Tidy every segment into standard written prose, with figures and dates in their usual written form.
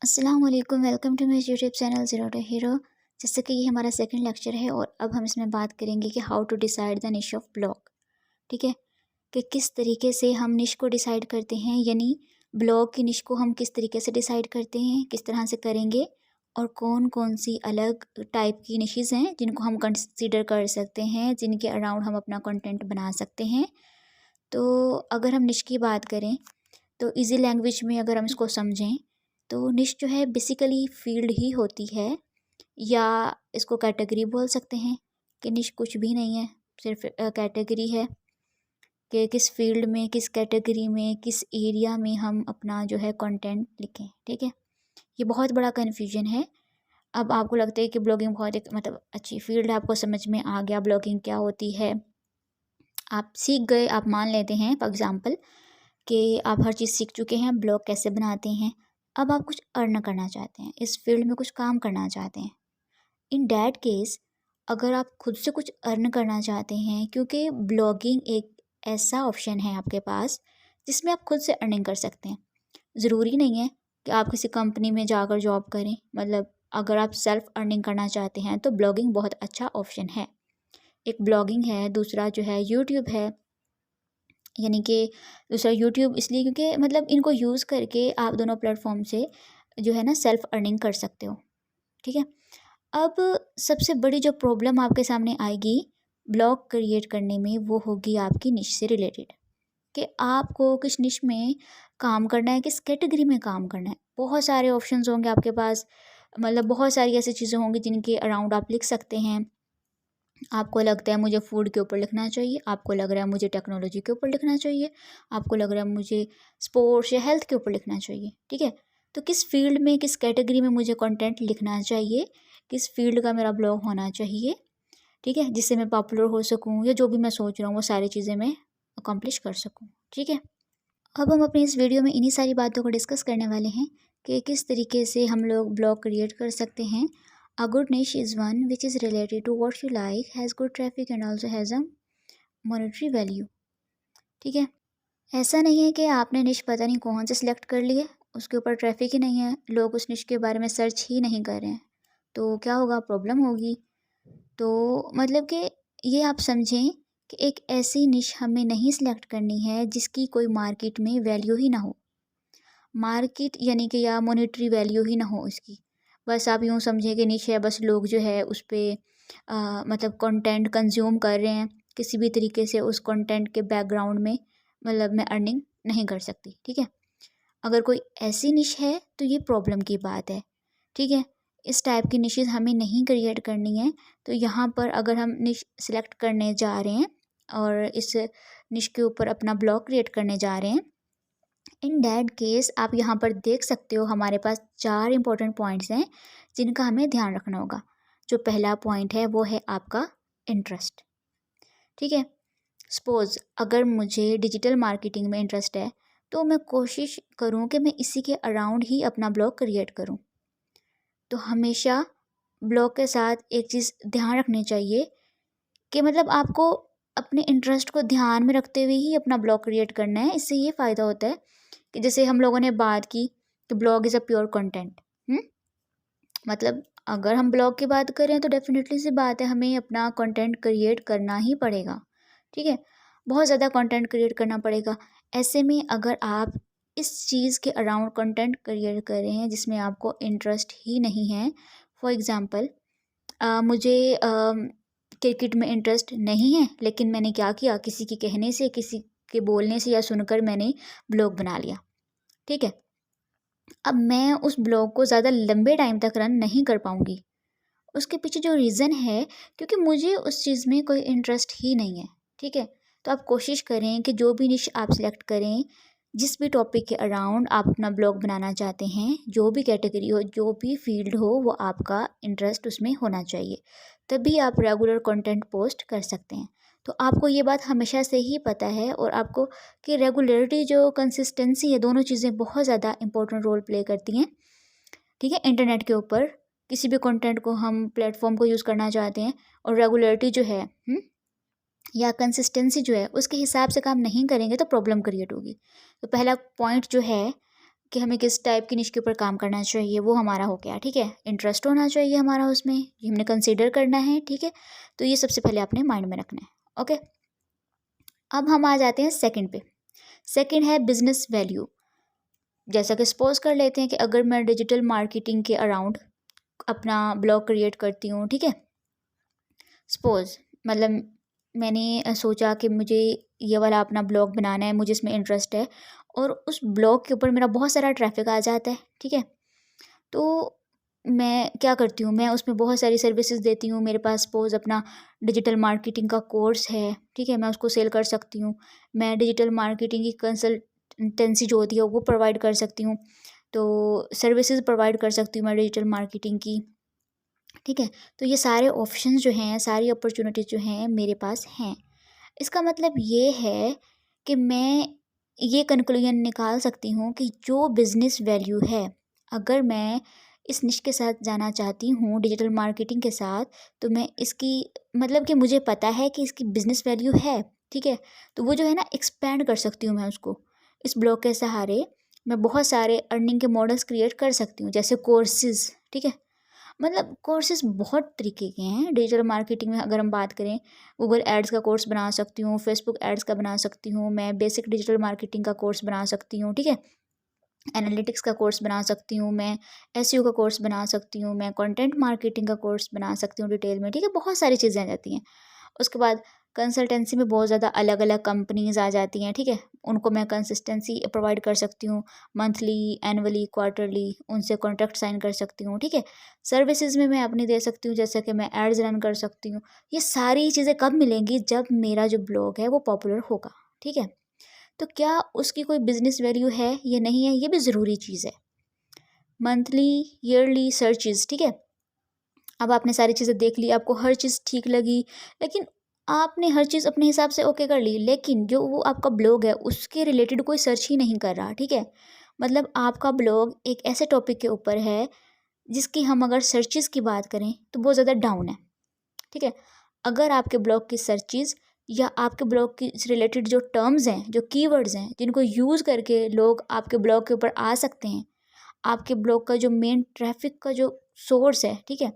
अस्सलाम वालेकुम, welcome to my YouTube channel zero to hero. जैसे कि ये हमारा सेकंड लेक्चर है और अब हम इसमें बात करेंगे कि how to decide the niche of blog. ठीक है, कि किस तरीके से हम निश को डिसाइड करते हैं, यानी ब्लॉग की निश को हम किस तरीके से डिसाइड करते हैं, किस तरह से करेंगे और कौन कौन सी अलग टाइप की निशेज़ हैं जिनको हम कंसिडर कर सकते हैं, जिनके अराउंड हम अपना कंटेंट बना सकते हैं। तो अगर हम निश की बात करें तो इजी लैंग्वेज में अगर हम इसको समझें तो निश जो है बेसिकली फील्ड ही होती है, या इसको कैटेगरी बोल सकते हैं कि निश कुछ भी नहीं है, सिर्फ कैटेगरी है कि किस फील्ड में, किस कैटेगरी में, किस एरिया में हम अपना जो है कंटेंट लिखें। ठीक है, ये बहुत बड़ा कन्फ्यूजन है। अब आपको लगता है कि ब्लॉगिंग बहुत एक मतलब अच्छी फील्ड है, आपको समझ में आ गया ब्लॉगिंग क्या होती है, आप सीख गए, आप मान लेते हैं फॉर एग्ज़ाम्पल कि आप हर चीज़ सीख चुके हैं, ब्लॉग कैसे बनाते हैं। अब आप कुछ अर्न करना चाहते हैं, इस फील्ड में कुछ काम करना चाहते हैं। इन डैट केस अगर आप खुद से कुछ अर्न करना चाहते हैं, क्योंकि ब्लॉगिंग एक ऐसा ऑप्शन है आपके पास जिसमें आप खुद से अर्निंग कर सकते हैं। ज़रूरी नहीं है कि आप किसी कंपनी में जाकर जॉब करें, मतलब अगर आप सेल्फ अर्निंग करना चाहते हैं तो ब्लॉगिंग बहुत अच्छा ऑप्शन है। एक ब्लॉगिंग है, दूसरा जो है यूट्यूब है। यानी कि दूसरा यूट्यूब इसलिए क्योंकि मतलब इनको यूज़ करके आप दोनों प्लेटफॉर्म से जो है ना सेल्फ अर्निंग कर सकते हो। ठीक है, अब सबसे बड़ी जो प्रॉब्लम आपके सामने आएगी ब्लॉग क्रिएट करने में, वो होगी आपकी निश से रिलेटेड, कि आपको किस निश में काम करना है, किस कैटेगरी में काम करना है। बहुत सारे ऑप्शंस होंगे आपके पास, मतलब बहुत सारी ऐसी चीज़ें होंगी जिनके अराउंड आप लिख सकते हैं। आपको लगता है मुझे फूड के ऊपर लिखना चाहिए, आपको लग रहा है मुझे टेक्नोलॉजी के ऊपर लिखना चाहिए, आपको लग रहा है मुझे स्पोर्ट्स या हेल्थ के ऊपर लिखना चाहिए। ठीक है, तो किस फील्ड में, किस कैटेगरी में मुझे कंटेंट लिखना चाहिए, किस फील्ड का मेरा ब्लॉग होना चाहिए, ठीक है, जिससे मैं पॉपुलर हो सकूँ, या जो भी मैं सोच रहा हूँ वो सारी चीज़ें मैं अकम्प्लिश कर सकूँ। ठीक है, अब हम अपनी इस वीडियो में इन्हीं सारी बातों को डिस्कस करने वाले हैं कि किस तरीके से हम लोग ब्लॉग क्रिएट कर सकते हैं। A good niche is one which is related to what you like, has good traffic and also has a monetary value। ठीक है, ऐसा नहीं है कि आपने निश पता नहीं कौन से सिलेक्ट कर लिए, उसके ऊपर ट्रैफिक ही नहीं है, लोग उस निश के बारे में सर्च ही नहीं कर रहे हैं, तो क्या होगा, प्रॉब्लम होगी। तो मतलब कि ये आप समझें कि एक ऐसी निश हमें नहीं सिलेक्ट करनी है जिसकी कोई मार्केट में वैल्यू ही ना हो, मार्केट यानी कि या मॉनेटरी वैल्यू ही ना हो इसकी। बस आप यूँ समझिए कि निश है, बस लोग जो है उस पर मतलब कंटेंट कंज्यूम कर रहे हैं, किसी भी तरीके से उस कंटेंट के बैकग्राउंड में मतलब मैं अर्निंग नहीं कर सकती। ठीक है, अगर कोई ऐसी निश है तो ये प्रॉब्लम की बात है। ठीक है, इस टाइप की निशेज़ हमें नहीं क्रिएट करनी है। तो यहाँ पर अगर हम निश सेलेक्ट करने जा रहे हैं और इस निश के ऊपर अपना ब्लॉग क्रिएट करने जा रहे हैं, इन डैट केस आप यहाँ पर देख सकते हो हमारे पास 4 इंपॉर्टेंट पॉइंट्स हैं जिनका हमें ध्यान रखना होगा। जो पहला पॉइंट है वो है आपका इंटरेस्ट। ठीक है, सपोज़ अगर मुझे डिजिटल मार्केटिंग में इंटरेस्ट है तो मैं कोशिश करूँ कि मैं इसी के अराउंड ही अपना ब्लॉग क्रिएट करूँ। तो हमेशा ब्लॉग के साथ एक चीज़ ध्यान रखनी चाहिए कि मतलब आपको अपने इंटरेस्ट को ध्यान में रखते हुए ही अपना ब्लॉग क्रिएट करना है। इससे ये फ़ायदा होता है कि जैसे हम लोगों ने बात की कि blog is a pure content. मतलब अगर हम ब्लॉग की बात करें तो डेफिनेटली सी बात है, हमें अपना कंटेंट क्रिएट करना ही पड़ेगा। ठीक है, बहुत ज़्यादा कंटेंट क्रिएट करना पड़ेगा। ऐसे में अगर आप इस चीज़ के अराउंड कंटेंट क्रिएट कर रहे हैं जिसमें आपको इंटरेस्ट ही नहीं है, फॉर एग्ज़ाम्पल मुझे क्रिकेट में इंटरेस्ट नहीं है, लेकिन मैंने क्या किया, किसी के कहने से, किसी के बोलने से या सुनकर मैंने ब्लॉग बना लिया। ठीक है, अब मैं उस ब्लॉग को ज़्यादा लंबे टाइम तक रन नहीं कर पाऊँगी। उसके पीछे जो रीज़न है, क्योंकि मुझे उस चीज़ में कोई इंटरेस्ट ही नहीं है। ठीक है, तो आप कोशिश करें कि जो भी निश आप सेलेक्ट करें, जिस भी टॉपिक के अराउंड आप अपना ब्लॉग बनाना चाहते हैं, जो भी कैटेगरी हो, जो भी फील्ड हो, वो आपका इंटरेस्ट उसमें होना चाहिए। तभी आप रेगुलर कंटेंट पोस्ट कर सकते हैं। तो आपको ये बात हमेशा से ही पता है, और आपको कि रेगुलरिटी जो कंसिस्टेंसी है, दोनों चीज़ें बहुत ज़्यादा इंपॉर्टेंट रोल प्ले करती हैं। ठीक है, इंटरनेट के ऊपर किसी भी कंटेंट को हम प्लेटफॉर्म को यूज़ करना चाहते हैं और रेगुलरिटी जो है या कंसिस्टेंसी जो है उसके हिसाब से काम नहीं करेंगे तो प्रॉब्लम क्रिएट होगी। तो पहला पॉइंट जो है कि हमें किस टाइप की निश के ऊपर काम करना चाहिए, वो हमारा हो गया। ठीक है, इंटरेस्ट होना चाहिए हमारा उसमें, ये हमने कंसीडर करना है। ठीक है, तो ये सबसे पहले आपने माइंड में रखना है। ओके, अब हम आ जाते हैं सेकंड पे। सेकंड है बिजनेस वैल्यू। जैसा कि सपोज कर लेते हैं कि अगर मैं डिजिटल मार्केटिंग के अराउंड अपना ब्लॉग क्रिएट करती हूँ, ठीक है, सपोज मतलब मैंने सोचा कि मुझे ये वाला अपना ब्लॉग बनाना है, मुझे इसमें इंटरेस्ट है, और उस ब्लॉग के ऊपर मेरा बहुत सारा ट्रैफिक आ जाता है। ठीक है, तो मैं क्या करती हूँ, मैं उसमें बहुत सारी सर्विसेज देती हूँ। मेरे पास सपोज अपना डिजिटल मार्केटिंग का कोर्स है, ठीक है, मैं उसको सेल कर सकती हूँ। मैं डिजिटल मार्केटिंग की कंसल्टेंसी जो होती है वो प्रोवाइड कर सकती हूँ, तो सर्विसेज प्रोवाइड कर सकती हूँ मैं डिजिटल मार्केटिंग की। ठीक है, तो ये सारे ऑप्शंस जो हैं, सारी अपॉर्चुनिटीज़ जो हैं मेरे पास हैं। इसका मतलब ये है कि मैं ये कंक्लूजन निकाल सकती हूँ कि जो बिज़नेस वैल्यू है, अगर मैं इस निश के साथ जाना चाहती हूँ डिजिटल मार्केटिंग के साथ, तो मैं इसकी मतलब कि मुझे पता है कि इसकी बिज़नेस वैल्यू है। ठीक है, तो वो जो है ना एक्सपेंड कर सकती हूँ मैं उसको। इस ब्लॉग के सहारे मैं बहुत सारे अर्निंग के मॉडल्स क्रिएट कर सकती हूँ, जैसे कोर्सेज। ठीक है, मतलब कोर्सेज बहुत तरीके के हैं डिजिटल मार्केटिंग में। अगर हम बात करें, गूगल एड्स का कोर्स बना सकती हूँ, फेसबुक एड्स का बना सकती हूँ, मैं बेसिक डिजिटल मार्केटिंग का कोर्स बना सकती हूँ। ठीक है, एनालिटिक्स का कोर्स बना सकती हूँ मैं, एसईओ का कोर्स बना सकती हूँ मैं, कंटेंट मार्केटिंग का कोर्स बना सकती हूँ डिटेल में। ठीक है, बहुत सारी चीज़ें आ जाती हैं। उसके बाद कंसल्टेंसी में बहुत ज़्यादा अलग अलग कंपनीज आ जाती हैं। ठीक है, उनको मैं कंसिस्टेंसी प्रोवाइड कर सकती हूँ, मंथली, एनुअली, क्वार्टरली, उनसे कॉन्ट्रैक्ट साइन कर सकती हूँ। ठीक है, सर्विसेज में मैं अपनी दे सकती हूँ, जैसे कि मैं एड्स रन कर सकती हूँ। ये सारी चीज़ें कब मिलेंगी, जब मेरा जो ब्लॉग है वो पॉपुलर होगा। ठीक है, तो क्या उसकी कोई बिजनेस वैल्यू है या नहीं है, ये भी ज़रूरी चीज़ है। Monthly, yearly searches. ठीक है, अब आपने सारी चीज़ें देख ली, आपको हर चीज़ ठीक लगी, लेकिन आपने हर चीज़ अपने हिसाब से ओके कर ली, लेकिन जो वो आपका ब्लॉग है उसके रिलेटेड कोई सर्च ही नहीं कर रहा। ठीक है, मतलब आपका ब्लॉग एक ऐसे टॉपिक के ऊपर है जिसकी हम अगर सर्चेज़ की बात करें तो बहुत ज़्यादा डाउन है। ठीक है, अगर आपके ब्लॉग की सर्चेज़ या आपके ब्लॉग की रिलेटेड जो टर्म्स हैं, जो कीवर्ड्स हैं, जिनको यूज़ करके लोग आपके ब्लॉग के ऊपर आ सकते हैं, आपके ब्लॉग का जो मेन ट्रैफिक का जो सोर्स है, ठीक है,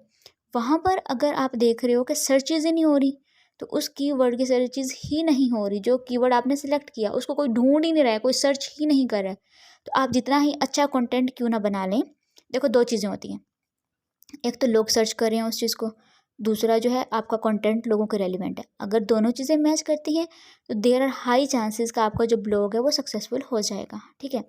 वहाँ पर अगर आप देख रहे हो कि सर्चेज़ ही नहीं हो रही, तो उस कीवर्ड की सर्चेज़ ही नहीं हो रही, जो कीवर्ड आपने सेलेक्ट किया उसको कोई ढूंढ ही नहीं रहा है, कोई सर्च ही नहीं कर रहा है, तो आप जितना ही अच्छा कंटेंट क्यों ना बना लें। देखो, दो चीज़ें होती हैं, एक तो लोग सर्च कर रहे हैं उस चीज़ को, दूसरा जो है आपका कंटेंट लोगों के रेलिवेंट है। अगर दोनों चीज़ें मैच करती हैं तो देयर आर हाई चांसेस का आपका जो ब्लॉग है वो सक्सेसफुल हो जाएगा। ठीक है,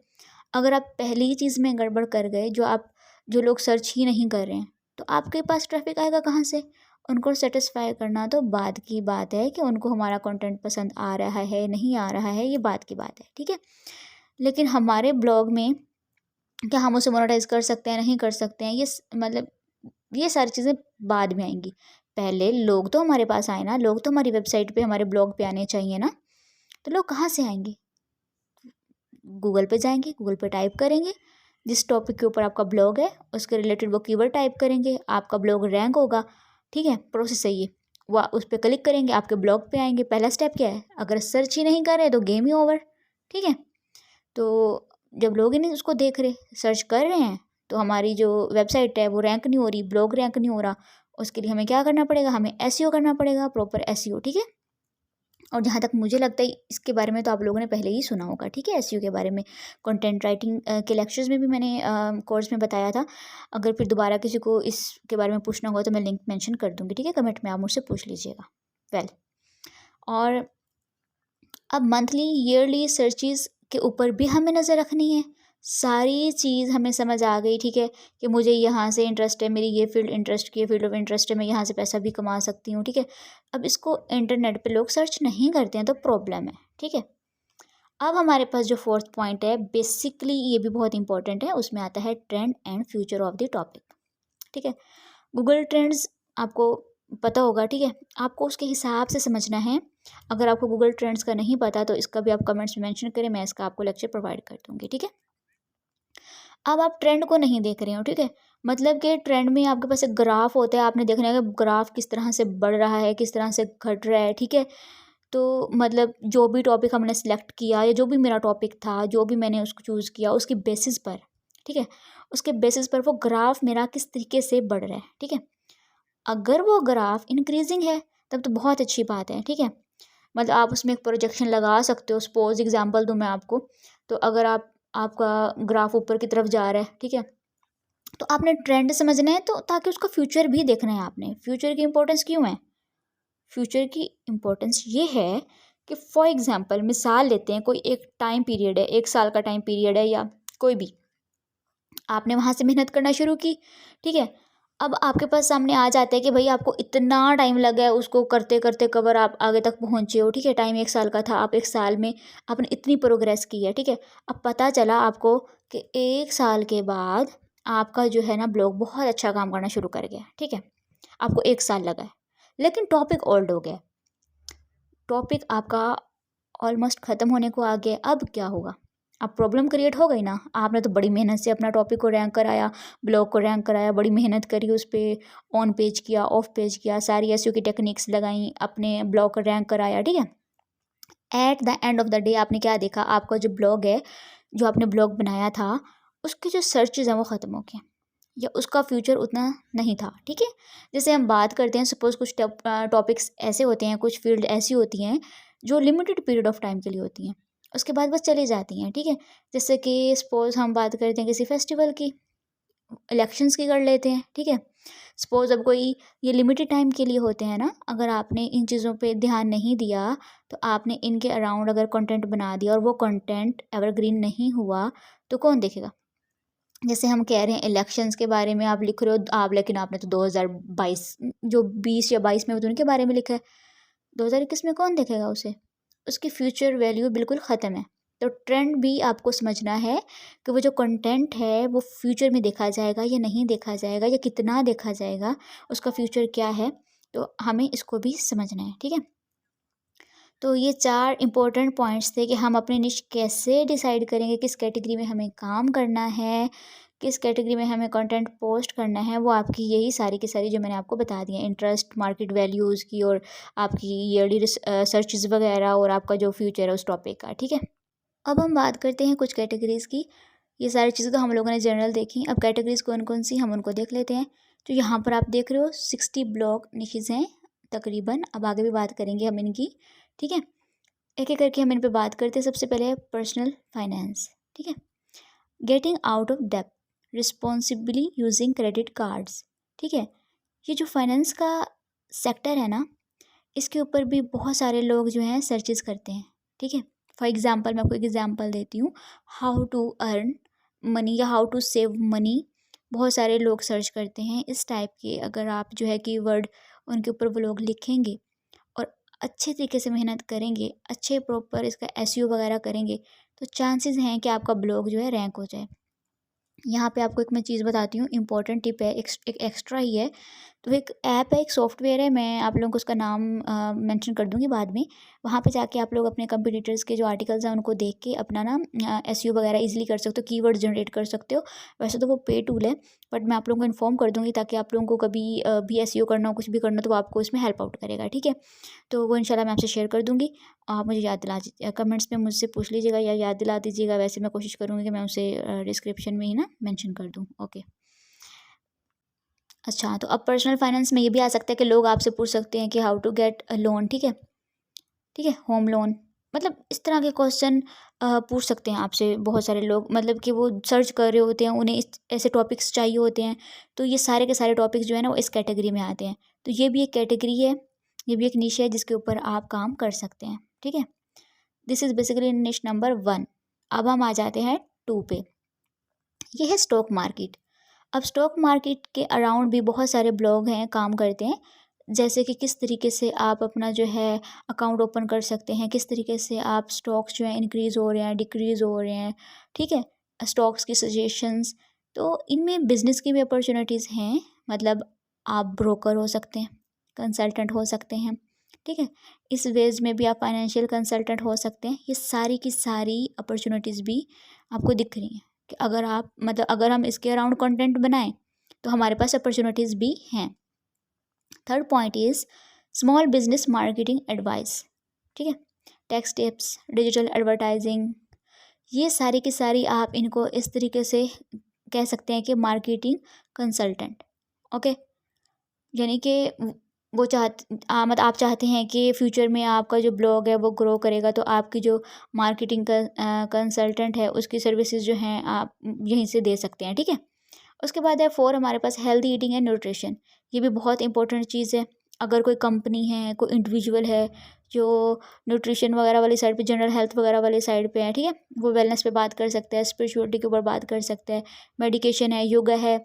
अगर आप पहली ही चीज़ में गड़बड़ कर गए, जो लोग सर्च ही नहीं कर रहे हैं, तो आपके पास ट्रैफिक आएगा कहाँ से। उनको सेटिस्फाई करना तो बाद की बात है कि उनको हमारा कंटेंट पसंद आ रहा है नहीं आ रहा है, ये बात की बात है। ठीक है, लेकिन हमारे ब्लॉग में क्या हम उसे मोनेटाइज कर सकते हैं, नहीं कर सकते हैं, मतलब ये सारी चीज़ें बाद में आएंगी। पहले लोग तो हमारे पास आए ना, लोग तो हमारी वेबसाइट पे, हमारे ब्लॉग पे आने चाहिए ना। तो लोग कहाँ से आएंगे, गूगल पे जाएंगे, गूगल पे टाइप करेंगे जिस टॉपिक के ऊपर आपका ब्लॉग है, उसके रिलेटेड वो कीवर्ड टाइप करेंगे, आपका ब्लॉग रैंक होगा। ठीक है, प्रोसेस सही है, वह उस पर क्लिक करेंगे, आपके ब्लॉग पे आएंगे। पहला स्टेप क्या है, अगर सर्च ही नहीं कर रहे तो गेम ही ओवर। ठीक है, तो जब लोग ही नहीं उसको देख रहे, सर्च कर रहे हैं, तो हमारी जो वेबसाइट है वो रैंक नहीं हो रही, ब्लॉग रैंक नहीं हो रहा। उसके लिए हमें क्या करना पड़ेगा, हमें एसईओ करना पड़ेगा, प्रॉपर एसईओ। ठीक है, और जहाँ तक मुझे लगता है इसके बारे में तो आप लोगों ने पहले ही सुना होगा। ठीक है, एसईओ के बारे में कंटेंट राइटिंग के लेक्चर्स में भी मैंने कोर्स में बताया था। अगर फिर दोबारा किसी को इसके बारे में पूछना होगा तो मैं लिंक मेंशन कर दूँगी। ठीक है, कमेंट में आप मुझसे पूछ लीजिएगा। वेल, और अब मंथली, ईयरली सर्चेज़ के ऊपर भी हमें नज़र रखनी है। सारी चीज़ हमें समझ आ गई। ठीक है, कि मुझे यहाँ से इंटरेस्ट है, मेरी ये फील्ड इंटरेस्ट की फील्ड ऑफ इंटरेस्ट है, मैं यहाँ से पैसा भी कमा सकती हूँ। ठीक है, अब इसको इंटरनेट पे लोग सर्च नहीं करते हैं तो प्रॉब्लम है। ठीक है, अब हमारे पास जो फोर्थ पॉइंट है, बेसिकली ये भी बहुत इंपॉर्टेंट है, उसमें आता है trend and future of the topic. ठीक है, गूगल ट्रेंड्स आपको पता होगा। ठीक है, आपको उसके हिसाब से समझना है। अगर आपको गूगल ट्रेंड्स का नहीं पता तो इसका भी आप कमेंट्स में मेंशन करें, मैं इसका आपको लेक्चर प्रोवाइड कर दूँगी। ठीक है, अब आप ट्रेंड को नहीं देख रहे हो। ठीक है, मतलब कि ट्रेंड में आपके पास एक ग्राफ होता है, आपने देखना है कि ग्राफ किस तरह से बढ़ रहा है, किस तरह से घट रहा है। ठीक है, तो मतलब जो भी टॉपिक हमने सेलेक्ट किया या जो भी मेरा टॉपिक था, जो भी मैंने उसको चूज़ किया, उसके बेसिस पर, ठीक है, उसके बेसिस पर वो ग्राफ मेरा किस तरीके से बढ़ रहा है, ठीक है। अगर वो ग्राफ इंक्रीजिंग है तब तो बहुत अच्छी बात है, ठीक है। मतलब आप उसमें एक प्रोजेक्शन लगा सकते हो। सपोज एग्जांपल दूं मैं आपको, तो अगर आपका ग्राफ ऊपर की तरफ जा रहा है, ठीक है, तो आपने ट्रेंड समझना है, तो ताकि उसका फ्यूचर भी देखना है आपने। फ्यूचर की इंपॉर्टेंस क्यों है? फ्यूचर की इम्पोर्टेंस ये है कि फॉर एग्जांपल मिसाल लेते हैं, कोई एक टाइम पीरियड है, 1 साल का टाइम पीरियड है या कोई भी, आपने वहाँ से मेहनत करना शुरू की, ठीक है। अब आपके पास सामने आ जाता है कि भाई आपको इतना टाइम लगा है उसको करते करते कवर आप आगे तक पहुँचे हो, ठीक है। टाइम 1 साल का था, आप 1 साल में आपने इतनी प्रोग्रेस की है, ठीक है। अब पता चला आपको कि 1 साल के बाद आपका जो है ना ब्लॉग बहुत अच्छा काम करना शुरू कर गया, ठीक है। आपको 1 साल लगा है, लेकिन टॉपिक ओल्ड हो गया, टॉपिक आपका ऑलमोस्ट ख़त्म होने को आ गया। अब क्या होगा? अब प्रॉब्लम क्रिएट हो गई ना। आपने तो बड़ी मेहनत से अपना टॉपिक को रैंक कराया, ब्लॉग को रैंक कराया, बड़ी मेहनत करी उस पर, ऑन पेज किया, ऑफ पेज किया, सारी एसईओ की टेक्निक्स लगाई, अपने ब्लॉग को रैंक कराया, ठीक है। At the end of the day आपने क्या देखा? आपका जो ब्लॉग है, जो आपने ब्लॉग बनाया था, उसके जो सर्चेज हैं वो ख़त्म हो गए, या उसका फ्यूचर उतना नहीं था, ठीक है। जैसे हम बात करते हैं, सपोज़ कुछ टॉपिक्स ऐसे होते हैं, कुछ फील्ड ऐसी होती हैं जो लिमिटेड पीरियड ऑफ टाइम के लिए होती हैं, उसके बाद बस चली जाती हैं, ठीक है। जैसे कि सपोज़ हम बात करते हैं किसी फेस्टिवल की, इलेक्शंस की कर लेते हैं, ठीक है। सपोज़ अब कोई, ये लिमिटेड टाइम के लिए होते हैं ना, अगर आपने इन चीज़ों पे ध्यान नहीं दिया, तो आपने इनके अराउंड अगर कंटेंट बना दिया और वो कंटेंट एवरग्रीन नहीं हुआ, तो कौन देखेगा? जैसे हम कह रहे हैं इलेक्शंस के बारे में आप लिख रहे हो आप, लेकिन आपने तो 2022 जो 20 या 22 में उनके बारे में लिखा है, 2021 में कौन देखेगा उसे? उसकी फ्यूचर वैल्यू बिल्कुल ख़त्म है। तो ट्रेंड भी आपको समझना है कि वो जो कंटेंट है वो फ्यूचर में देखा जाएगा या नहीं देखा जाएगा, या कितना देखा जाएगा, उसका फ्यूचर क्या है। तो हमें इसको भी समझना है, ठीक है। तो ये 4 इम्पोर्टेंट पॉइंट्स थे कि हम अपनी निश कैसे डिसाइड करेंगे, किस कैटेगरी में हमें काम करना है, किस कैटेगरी में हमें कंटेंट पोस्ट करना है। वो आपकी यही सारी की सारी जो मैंने आपको बता दी हैं, इंटरेस्ट, मार्केट वैल्यूज़ की, और आपकी ईयरली सर्चेज़ वगैरह, और आपका जो फ्यूचर है उस टॉपिक का, ठीक है। अब हम बात करते हैं कुछ कैटेगरीज़ की। ये सारी चीज़ें तो हम लोगों ने जनरल देखी, अब कैटेगरीज़ कौन कौन सी हम उनको देख लेते हैं। तो यहाँ पर आप देख रहे हो 60 ब्लॉग निशेज़ हैं तकरीबन। अब आगे भी बात करेंगे हम इनकी, ठीक है। एक एक करके हम इन पे बात करते हैं। सबसे पहले है पर्सनल फाइनेंस, ठीक है। गेटिंग आउट ऑफ डेब्ट रिस्पॉन्सिबली यूजिंग क्रेडिट कार्ड्स, ठीक है। ये जो फाइनेंस का सेक्टर है ना, इसके ऊपर भी बहुत सारे लोग जो हैं सर्चेस करते हैं, ठीक है। फॉर एग्जांपल मैं आपको एक एग्जांपल देती हूँ, हाउ टू अर्न मनी या हाउ टू सेव मनी। बहुत सारे लोग सर्च करते हैं इस टाइप के। अगर आप जो है कीवर्ड उनके ऊपर वो लोग लिखेंगे और अच्छे तरीके से मेहनत करेंगे, अच्छे प्रॉपर इसका एसईओ वगैरह करेंगे, तो चांसेस हैं कि आपका ब्लॉग जो है रैंक हो जाए। यहाँ पे आपको एक मैं चीज़ बताती हूँ, इंपॉर्टेंट टिप है, एक एक्स्ट्रा ही है। तो एक ऐप है, एक सॉफ्टवेयर है, मैं आप लोगों को उसका नाम मेंशन कर दूँगी बाद में। वहाँ पे जाके आप लोग अपने कंपटीटर्स के जो आर्टिकल्स हैं उनको देख के अपना ना एसईओ वगैरह इजीली कर सकते हो, कीवर्ड जनरेट कर सकते हो। वैसे तो वो पे टूल है, बट मैं आप लोगों को इन्फॉर्म कर दूँगी ताकि आप लोगों को कभी भी एसईओ करना हो, कुछ भी करना हो, तो वो आपको इसमें हेल्प आउट करेगा, ठीक है। तो वो इंशाल्लाह मैं आपसे शेयर कर दूँगी। आप मुझे याद दिला कमेंट्स में मुझसे पूछ लीजिएगा या याद दिला दीजिएगा। वैसे मैं कोशिश करूँगी कि मैं उसे डिस्क्रिप्शन में ही ना मेंशन कर दूँ। ओके। अच्छा, तो अब पर्सनल फाइनेंस में ये भी आ सकता है कि लोग आपसे पूछ सकते हैं कि how to get a loan, ठीक है, ठीक है, होम लोन। मतलब इस तरह के क्वेश्चन पूछ सकते हैं आपसे बहुत सारे लोग, मतलब कि वो सर्च कर रहे होते हैं, उन्हें इस ऐसे टॉपिक्स चाहिए होते हैं। तो ये सारे के सारे टॉपिक्स जो है ना वो इस कैटेगरी में आते हैं। तो ये भी एक कैटेगरी है, ये भी एक निश है जिसके ऊपर आप काम कर सकते हैं, ठीक है। दिस इज़ बेसिकली निश नंबर 1। अब हम आ जाते हैं 2 पे। ये है स्टॉक मार्केट। अब स्टॉक मार्केट के अराउंड भी बहुत सारे ब्लॉग हैं, काम करते हैं। जैसे कि किस तरीके से आप अपना जो है अकाउंट ओपन कर सकते हैं, किस तरीके से आप स्टॉक्स जो हैं इंक्रीज़ हो रहे हैं, डिक्रीज़ हो रहे हैं, ठीक है। स्टॉक्स की सजेशंस। तो इनमें बिज़नेस की भी अपॉर्चुनिटीज़ हैं। मतलब आप ब्रोकर हो सकते हैं, कंसल्टेंट हो सकते हैं, ठीक है। इस वेज में भी आप फाइनेंशियल कंसल्टेंट हो सकते हैं। ये सारी की सारी अपॉर्चुनिटीज़ भी आपको दिख रही हैं कि अगर आप, मतलब अगर हम इसके अराउंड कंटेंट बनाएं तो हमारे पास अपॉर्चुनिटीज़ भी हैं। Third point is small business marketing advice. ठीक है। टेक्स्ट टिप्स, डिजिटल एडवर्टाइजिंग, ये सारी की सारी आप इनको इस तरीके से कह सकते हैं कि मार्केटिंग कंसल्टेंट। ओके, यानी कि वो मतलब आप चाहते हैं कि फ्यूचर में आपका जो ब्लॉग है वो ग्रो करेगा, तो आपकी जो मार्केटिंग का कंसल्टेंट है उसकी सर्विसेज जो हैं आप यहीं से दे सकते हैं। ठीक है। उसके बाद है 4 हमारे पास हेल्दी ईटिंग एंड न्यूट्रिशन। ये भी बहुत इंपॉर्टेंट चीज़ है। अगर कोई कंपनी है, कोई इंडिविजुअल है जो न्यूट्रिशन वगैरह वाली साइड पे, जनरल हेल्थ वगैरह वाली साइड पे है, ठीक है, वो वेलनेस पे बात कर सकता है, स्पिरिचुअलिटी के ऊपर बात कर सकता है, मेडिकेशन है, योगा है,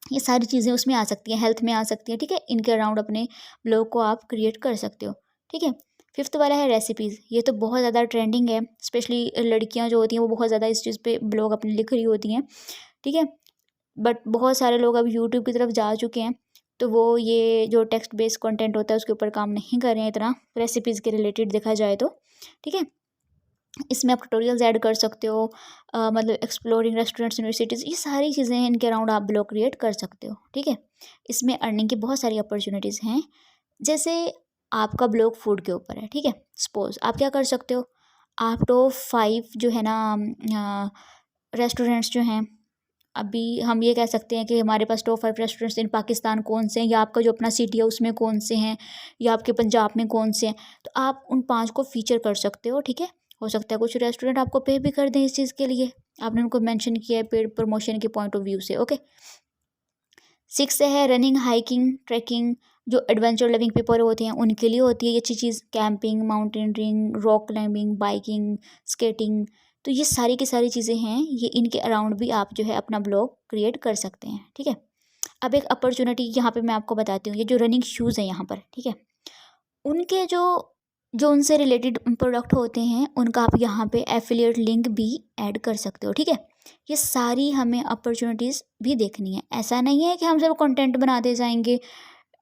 ये सारी चीज़ें उसमें आ सकती हैं, हेल्थ में आ सकती हैं। ठीक है, इनके अराउंड अपने ब्लॉग को आप क्रिएट कर सकते हो। ठीक है। 5th वाला है रेसिपीज़। ये तो बहुत ज़्यादा ट्रेंडिंग है, स्पेशली लड़कियां जो होती हैं वो बहुत ज़्यादा इस चीज़ पे ब्लॉग अपने लिख रही होती हैं। ठीक है। बट बहुत सारे लोग अब यूट्यूब की तरफ जा चुके हैं, तो वो ये जो टेक्स्ट बेस्ड कंटेंट होता है उसके ऊपर काम नहीं कर रहे हैं इतना, रेसिपीज़ के रिलेटेड देखा जाए तो। ठीक है। इसमें आप ट्यूटोरियल्स ऐड कर सकते हो, मतलब एक्सप्लोरिंग रेस्टोरेंट्स, यूनिवर्सिटीज़, ये सारी चीज़ें हैं, इनके अराउंड आप ब्लॉग क्रिएट कर सकते हो। ठीक है। इसमें अर्निंग की बहुत सारी अपॉर्चुनिटीज़ हैं। जैसे आपका ब्लॉग फूड के ऊपर है, ठीक है, सपोज आप क्या कर सकते हो, आप टॉप 5 जो है ना रेस्टोरेंट्स जो हैं, अभी हम ये कह सकते हैं कि हमारे पास टॉप 5 रेस्टोरेंट्स इन पाकिस्तान कौन से हैं, या आपका जो अपना सिटी है उसमें कौन से हैं, या आपके पंजाब में कौन से हैं, तो आप उन 5 को फीचर कर सकते हो। ठीक है। हो सकता है कुछ रेस्टोरेंट आपको पे भी कर दें इस चीज़ के लिए, आपने उनको मेंशन किया है पेड प्रमोशन के पॉइंट ऑफ व्यू से। ओके। 6 है रनिंग, हाइकिंग, ट्रैकिंग, जो एडवेंचर लविंग पीपल होते हैं उनके लिए होती है ये अच्छी चीज़। Camping, mountaineering, rock climbing, biking, skating, तो ये सारी की सारी चीज़ें हैं, ये इनके अराउंड भी आप जो है अपना ब्लॉग क्रिएट कर सकते हैं। ठीक है। अब एक अपॉर्चुनिटी यहाँ पे मैं आपको बताती हूँ, ये जो रनिंग शूज़ हैं यहाँ पर, ठीक है, उनके जो जो उनसे रिलेटेड प्रोडक्ट होते हैं उनका आप यहाँ पे एफिलिएट लिंक भी ऐड कर सकते हो। ठीक है। ये सारी हमें अपॉर्चुनिटीज़ भी देखनी है, ऐसा नहीं है कि हम सिर्फ कंटेंट बनाते जाएंगे,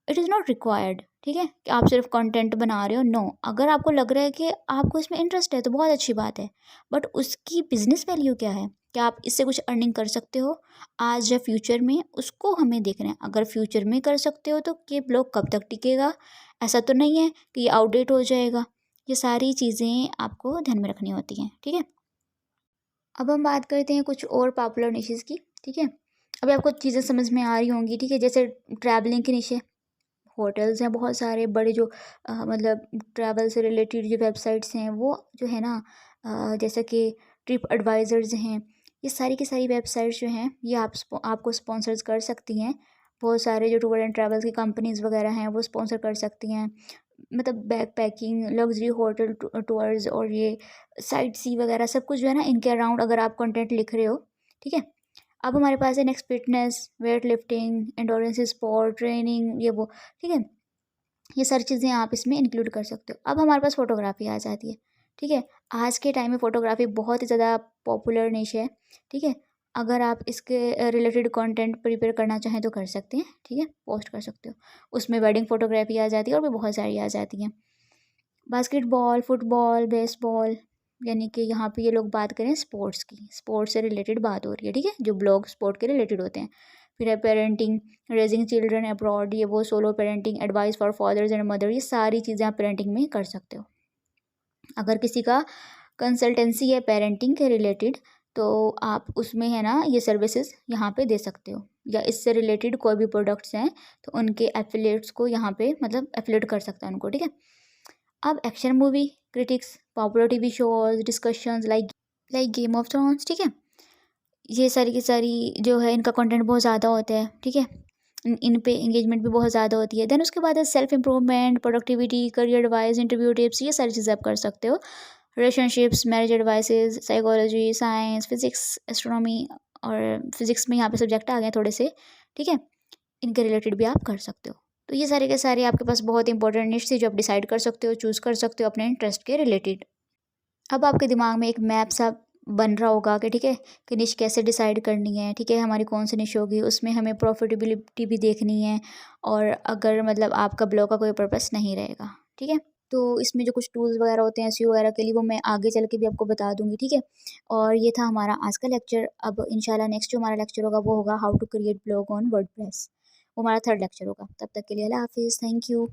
इट इज़ नॉट रिक्वायर्ड। ठीक है, कि आप सिर्फ कंटेंट बना रहे हो, नो, अगर आपको लग रहा है कि आपको इसमें इंटरेस्ट है तो बहुत अच्छी बात है, बट उसकी बिजनेस वैल्यू क्या है, क्या आप इससे कुछ अर्निंग कर सकते हो आज या फ्यूचर में, उसको हमें देखना है। अगर फ्यूचर में कर सकते हो तो ये ब्लॉग कब तक टिकेगा, ऐसा तो नहीं है कि ये आउटडेट हो जाएगा। ये सारी चीज़ें आपको ध्यान में रखनी होती हैं। ठीक है। अब हम बात करते हैं कुछ और पॉपुलर निशेज़ की। ठीक है। अभी आपको चीज़ें समझ में आ रही होंगी। ठीक है। जैसे ट्रैवलिंग की निशे, होटल्स हैं बहुत सारे बड़े, जो मतलब ट्रैवल से रिलेटेड जो वेबसाइट्स हैं वो जो है ना, जैसे कि ट्रिप एडवाइज़र्स हैं, ये सारी की सारी वेबसाइट्स जो हैं ये आपको स्पॉन्सर्स कर सकती हैं। बहुत सारे जो टूर एंड ट्रैवल्स की कंपनीज़ वगैरह हैं वो स्पॉन्सर कर सकती हैं, मतलब back packing, luxury hotel tours, और ये साइट सी वगैरह सब कुछ जो है ना, इनके अराउंड अगर आप कंटेंट लिख रहे हो। ठीक है। अब हमारे पास है next fitness, weight lifting, endurance sport, training, ये वो। ठीक है। ये सारी चीज़ें आप इसमें इंक्लूड कर सकते हो। अब हमारे पास फ़ोटोग्राफी आ जाती है। ठीक है। आज के टाइम में फ़ोटोग्राफी बहुत ही ज़्यादा पॉपुलर निश है। ठीक है। अगर आप इसके रिलेटेड कंटेंट प्रिपेयर करना चाहें तो कर सकते हैं। ठीक है, पोस्ट कर सकते हो। उसमें वेडिंग फ़ोटोग्राफी आ जाती है और भी बहुत सारी आ जाती हैं। बास्केटबॉल, फुटबॉल, बेसबॉल, यानी कि यहाँ पे ये लोग बात करें स्पोर्ट्स की, स्पोर्ट्स से रिलेटेड बात हो रही है। ठीक है, जो ब्लॉग स्पोर्ट के रिलेटेड होते हैं। फिर है पेरेंटिंग, रेजिंग चिल्ड्रन अब्रॉड, ये वो, solo parenting, advice for fathers and mother, ये सारी चीज़ें आप पेरेंटिंग में कर सकते हो। अगर किसी का कंसल्टेंसी है पेरेंटिंग के रिलेटेड, तो आप उसमें है ना ये सर्विसेज यहाँ पे दे सकते हो, या इससे रिलेटेड कोई भी प्रोडक्ट्स हैं तो उनके एफिलिएट्स को यहाँ पे मतलब एफिलिएट कर सकता है उनको। ठीक है। अब action movie critics, popular TV shows, discussions like game of thrones. ठीक है। ये सारी की सारी जो है इनका कंटेंट बहुत ज़्यादा होता है। ठीक है। इन पे एंगेजमेंट भी बहुत ज़्यादा होती है। देन उसके बाद है self improvement, productivity, career advice, interview tips, ये सारी चीज़ें आप कर सकते हो। Relationships, marriage advices, psychology, science, physics, astronomy, और फिजिक्स में यहाँ पे सब्जेक्ट आ गए थोड़े से। ठीक है। इनके रिलेटेड भी आप कर सकते हो। तो ये सारे के सारे आपके पास बहुत इंपॉर्टेंट निश थी जो आप डिसाइड कर सकते हो, चूज़ कर सकते हो अपने इंटरेस्ट के रिलेटेड। अब आपके दिमाग में एक मैप सा बन रहा होगा कि ठीक है, कि निश कैसे डिसाइड करनी है। ठीक है, हमारी कौन सी निश होगी, उसमें हमें प्रॉफिटेबिलिटी भी देखनी है, और अगर मतलब आपका ब्लॉग का कोई पर्पस नहीं रहेगा। ठीक है। तो इसमें जो कुछ टूल्स वगैरह होते हैं एसईओ वगैरह के लिए, वो मैं आगे चल के भी आपको बता दूंगी। ठीक है। और ये था हमारा आज का लेक्चर। अब इंशाल्लाह नेक्स्ट जो हमारा लेक्चर होगा वो होगा how to create blog on WordPress. वो हमारा 3rd लेक्चर होगा। तब तक के लिए अल्लाह हाफिज़, थैंक यू।